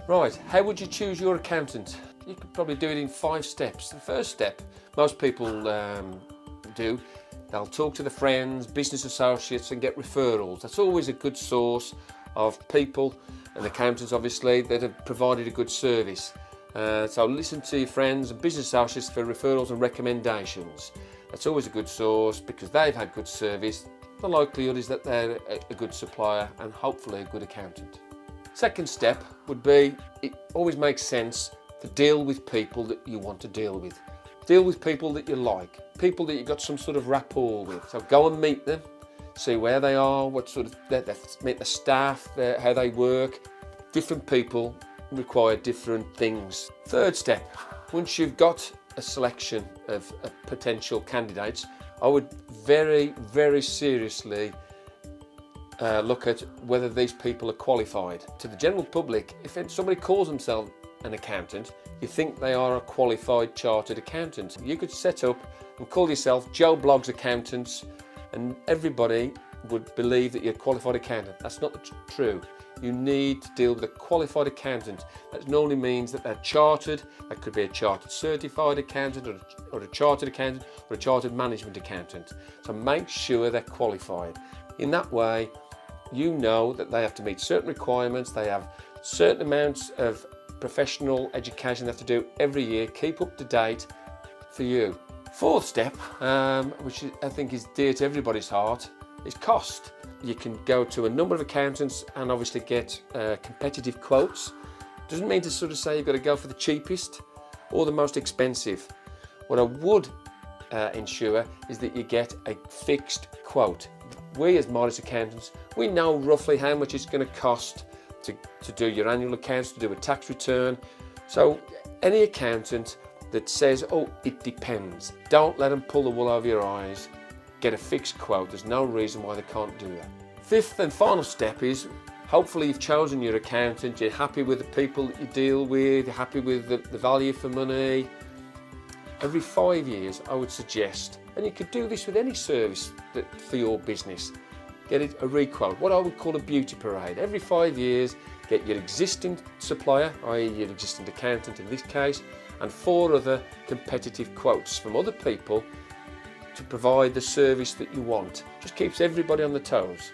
Right, how would you choose your accountant? You could probably do it in 5 steps. The first step, most people do, they'll talk to their friends, business associates and get referrals. That's always a good source of people and accountants obviously that have provided a good service. So listen to your friends and business associates for referrals and recommendations. That's always a good source because they've had good service. The likelihood is that they're a good supplier and hopefully a good accountant. Second step would be, it always makes sense to deal with people that you want to deal with. Deal with people that you like, people that you've got some sort of rapport with. So go and meet them, see where they are, what sort of, meet the staff, how they work. Different people require different things. Third step, once you've got a selection of potential candidates, I would very, very seriously look at whether these people are qualified. To the general public, if somebody calls themselves an accountant, you think they are a qualified chartered accountant. You could set up and call yourself Joe Bloggs Accountants and everybody would believe that you're a qualified accountant. That's not true. You need to deal with a qualified accountant. That normally means that they're chartered. That could be a chartered certified accountant or a chartered accountant or a chartered management accountant. So make sure they're qualified. In that way, you know that they have to meet certain requirements. They have certain amounts of professional education they have to do every year. Keep up to date for you. Fourth step, which I think is dear to everybody's heart, is cost. You can go to a number of accountants and obviously get competitive quotes. Doesn't mean to sort of say you've got to go for the cheapest or the most expensive. What I would ensure is that you get a fixed quote. We as Midas accountants, we know roughly how much it's going to cost to do your annual accounts, to do a tax return. So any accountant that says, oh, it depends, don't let them pull the wool over your eyes. Get a fixed quote. There's no reason why they can't do that. Fifth and final step is, hopefully you've chosen your accountant, you're happy with the people that you deal with, you're happy with the value for money. Every 5 years, I would suggest, and you could do this with any service for your business, get it a requote, what I would call a beauty parade. Every 5 years, get your existing supplier, i.e. your existing accountant in this case, and 4 other competitive quotes from other people to provide the service that you want. Just keeps everybody on the toes.